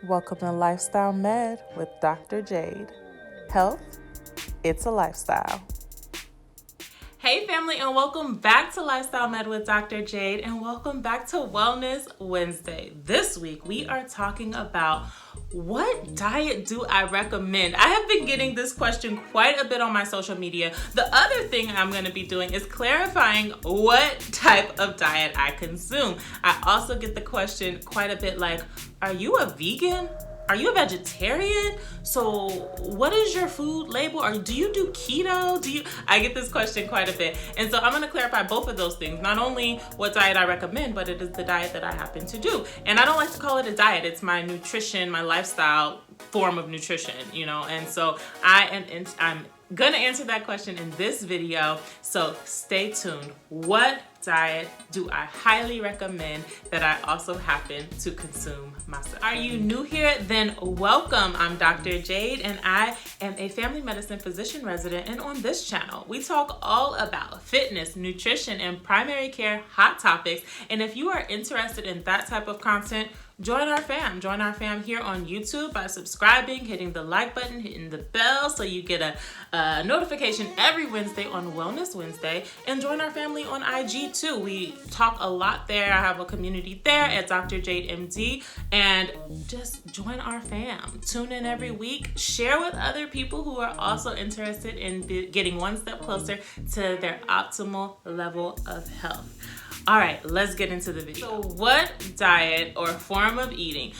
Welcome to Lifestyle Med with Dr. Jade. Health, it's a lifestyle. Hey family, and welcome back to Lifestyle Med with Dr. Jade, and welcome back to Wellness Wednesday. This week we are talking about what diet do I recommend? I have been getting this question quite a bit on my social media. The other thing I'm going to be doing is clarifying what type of diet I consume. I also get the question quite a bit like, are you a vegan? Are you a vegetarian? So what is your food label? Or do you do keto? I get this question quite a bit. And so I'm gonna clarify both of those things. Not only what diet I recommend, but it is the diet that I happen to do. And I don't like to call it a diet. It's my nutrition, my lifestyle form of nutrition, And so I'm gonna answer that question in this video. So stay tuned. What diet do I highly recommend that I also happen to consume myself? Are you new here? Then welcome. I'm Dr. Jade and I am a family medicine physician resident, and on this channel we talk all about fitness, nutrition, and primary care hot topics. And if you are interested in that type of content, join our fam. Join our fam here on YouTube by subscribing, hitting the like button, hitting the bell so you get a notification every Wednesday on Wellness Wednesday. And join our family on IG too. We talk a lot there. I have a community there at Dr. Jade MD. And just join our fam. Tune in every week. Share with other people who are also interested in getting one step closer to their optimal level of health. All right, let's get into the video. So what diet or form of eating?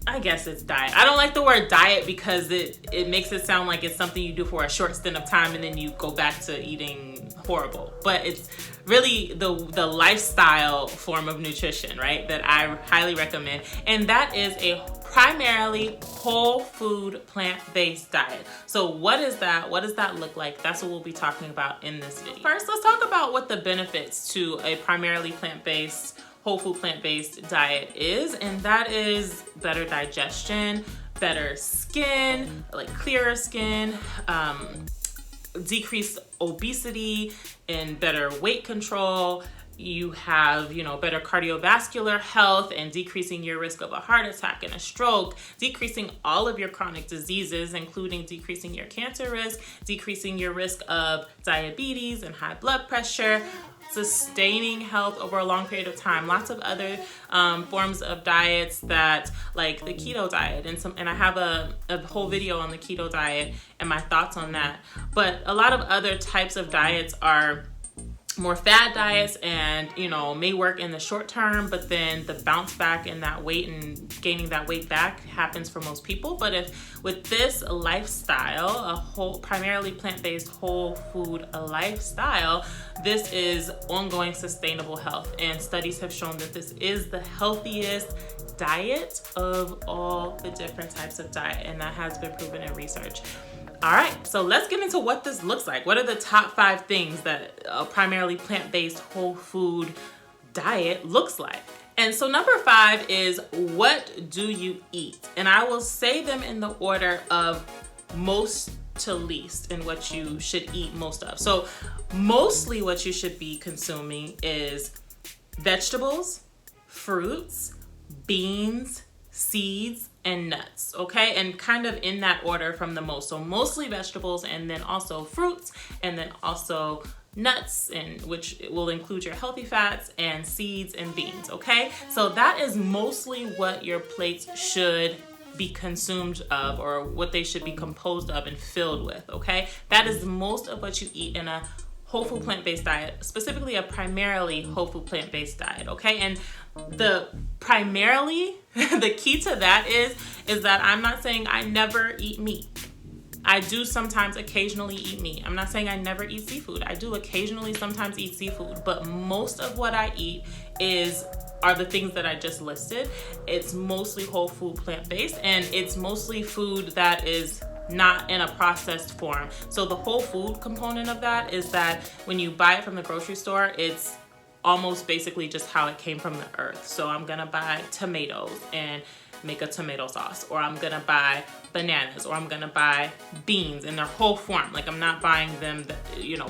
I guess it's diet. I don't like the word diet because it makes it sound like it's something you do for a short stint of time and then you go back to eating horrible. But it's really the lifestyle form of nutrition, right, that I highly recommend. And that is a primarily whole food plant-based diet. So what is that? What does that look like? That's what we'll be talking about in this video. First, let's talk about what the benefits to a primarily plant-based, whole food plant-based diet is, and that is better digestion, better skin, like clearer skin, decreased obesity, and better weight control. You have, better cardiovascular health and decreasing your risk of a heart attack and a stroke, decreasing all of your chronic diseases, including decreasing your cancer risk, decreasing your risk of diabetes and high blood pressure, sustaining health over a long period of time. Lots of other forms of diets that, like the keto diet, and I have a whole video on the keto diet and my thoughts on that. But a lot of other types of diets are more fad diets and may work in the short term, but then the bounce back in that weight and gaining that weight back happens for most people. But if with this lifestyle, a whole primarily plant-based whole food lifestyle, this is ongoing sustainable health, and studies have shown that this is the healthiest diet of all the different types of diet, and that has been proven in research. All right, so let's get into what this looks like. What are the top 5 things that a primarily plant-based whole food diet looks like? And so number 5 is, what do you eat? And I will say them in the order of most to least in what you should eat most of. So mostly what you should be consuming is vegetables, fruits, beans, seeds, and nuts, okay? And kind of in that order from the most. So mostly vegetables, and then also fruits, and then also nuts, and which will include your healthy fats, and seeds and beans, okay? So that is mostly what your plates should be consumed of, or what they should be composed of and filled with, okay? That is most of what you eat in a whole food plant-based diet, specifically a primarily whole food plant-based diet, okay? And the primarily, the key to that is that I'm not saying I never eat meat. I do sometimes occasionally eat meat. I'm not saying I never eat seafood. I do occasionally sometimes eat seafood, but most of what I eat are the things that I just listed. It's mostly whole food plant-based, and it's mostly food that is not in a processed form. So the whole food component of that is that when you buy it from the grocery store, it's almost basically just how it came from the earth. So I'm gonna buy tomatoes and make a tomato sauce, or I'm gonna buy bananas, or I'm gonna buy beans in their whole form. Like, I'm not buying them,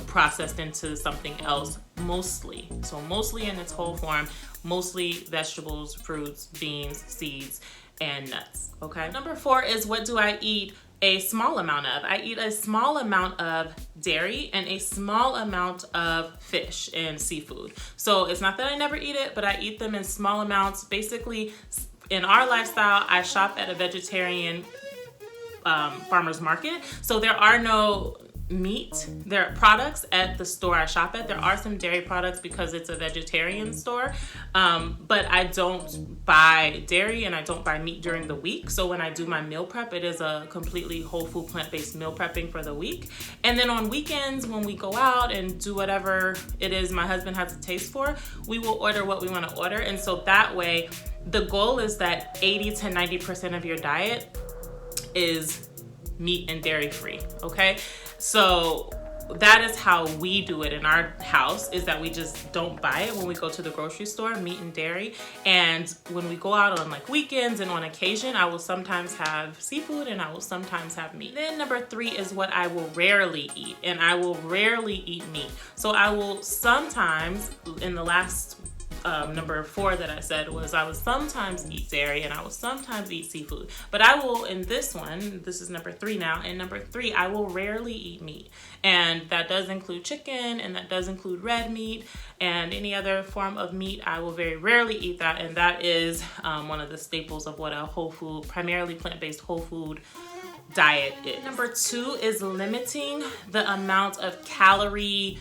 processed into something else mostly. So mostly in its whole form, mostly vegetables, fruits, beans, seeds, and nuts. Okay. Number 4 is, what do I eat a small amount of? I eat a small amount of dairy and a small amount of fish and seafood. So it's not that I never eat it, but I eat them in small amounts. Basically, in our lifestyle, I shop at a vegetarian farmer's market. So there are no there are products at the store I shop at. There are some dairy products because it's a vegetarian store, but I don't buy dairy and I don't buy meat during the week. So when I do my meal prep, it is a completely whole food plant-based meal prepping for the week. And then on weekends, when we go out and do whatever it is my husband has a taste for, we will order what we want to order. And so that way, the goal is that 80 to 90% of your diet is meat and dairy free, okay? So that is how we do it in our house, is that we just don't buy it when we go to the grocery store, meat and dairy. And when we go out on like weekends and on occasion, I will sometimes have seafood and I will sometimes have meat. Then number 3 is what I will rarely eat, and I will rarely eat meat. So I will sometimes, in the last number 4 that I said was, I would sometimes eat dairy and I will sometimes eat seafood. But I will, in this one, this is number 3 now, and number 3, I will rarely eat meat. And that does include chicken, and that does include red meat, and any other form of meat. I will very rarely eat that, and that is one of the staples of what a whole food, primarily plant-based whole food diet is. Number 2 is limiting the amount of calorie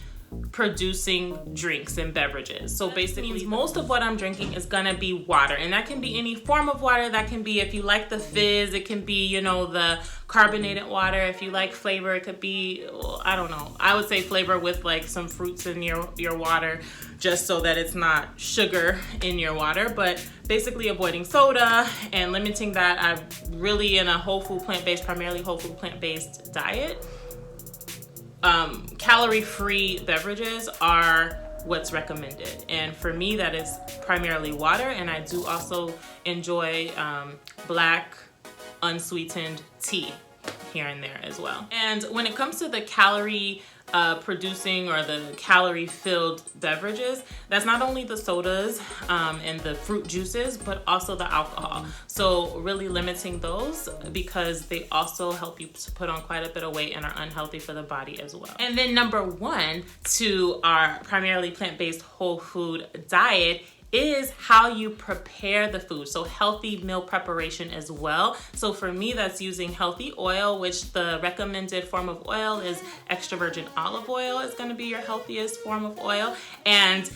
producing drinks and beverages. So basically, most of what I'm drinking is gonna be water, and that can be any form of water. That can be, if you like the fizz, it can be, you know, the carbonated water. If you like flavor, it could be, I don't know, I would say flavor with like some fruits in your water, just so that it's not sugar in your water. But basically avoiding soda and limiting that. I'm really in a whole food plant-based, primarily whole food plant-based diet. Calorie-free beverages are what's recommended, and for me that is primarily water, and I do also enjoy black unsweetened tea here and there as well. And when it comes to the calorie producing or the calorie-filled beverages, that's not only the sodas and the fruit juices, but also the alcohol. So really limiting those, because they also help you to put on quite a bit of weight and are unhealthy for the body as well. And then number 1 to our primarily plant-based whole food diet is how you prepare the food. So healthy meal preparation as well. So for me, that's using healthy oil, which the recommended form of oil is extra virgin olive oil is gonna be your healthiest form of oil. And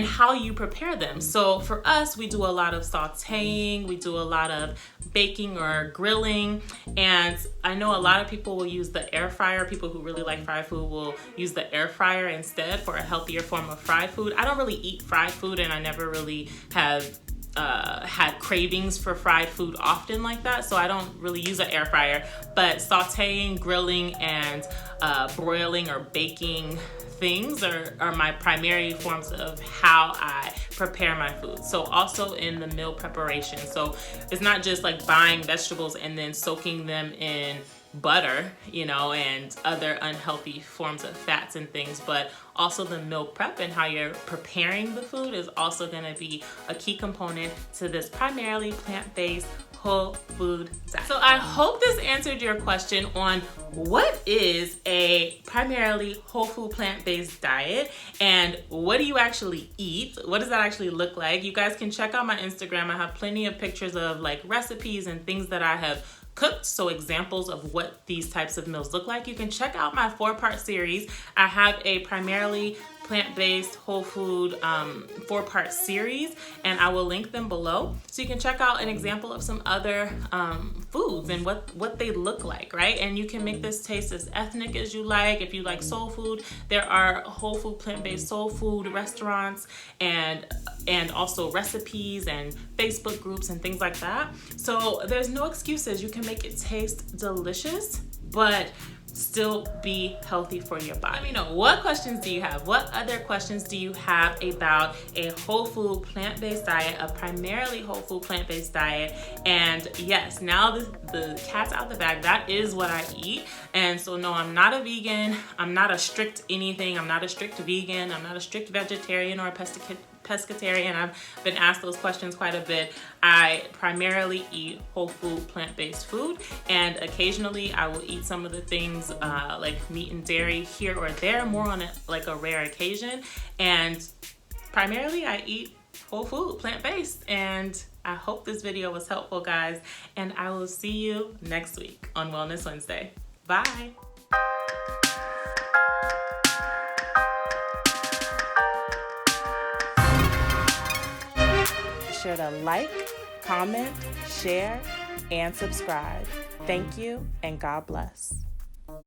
how you prepare them. So for us, we do a lot of sauteing, we do a lot of baking or grilling, and I know a lot of people will use the air fryer. People who really like fried food will use the air fryer instead for a healthier form of fried food. I don't really eat fried food, and I never really have had cravings for fried food often like that, so I don't really use an air fryer. But sauteing, grilling, and broiling or baking things are my primary forms of how I prepare my food. So also in the meal preparation. So it's not just like buying vegetables and then soaking them in butter, you know, and other unhealthy forms of fats and things, but also the meal prep and how you're preparing the food is also going to be a key component to this primarily plant-based whole food diet. So I hope this answered your question on what is a primarily whole food plant-based diet and what do you actually eat? What does that actually look like? You guys can check out my Instagram. I have plenty of pictures of like recipes and things that I have cooked, so examples of what these types of meals look like. You can check out my 4-part series. I have a primarily plant-based whole food 4-part series, and I will link them below so you can check out an example of some other foods and what they look like, right? And you can make this taste as ethnic as you like. If you like soul food, there are whole food plant-based soul food restaurants and also recipes and Facebook groups and things like that. So there's no excuses. You can make it taste delicious, but still be healthy for your body. Let me know, what questions do you have? What other questions do you have about a whole food plant-based diet, a primarily whole food plant-based diet? And yes, now the cat's out the bag. That is what I eat. And so no, I'm not a vegan. I'm not a strict anything. I'm not a strict vegan. I'm not a strict vegetarian or a pescatarian? I've been asked those questions quite a bit. I primarily eat whole food, plant-based food, and occasionally I will eat some of the things like meat and dairy here or there, more on a rare occasion. And primarily I eat whole food, plant-based. And I hope this video was helpful, guys. And I will see you next week on Wellness Wednesday. Bye. Be sure to like, comment, share, and subscribe. Thank you, and God bless.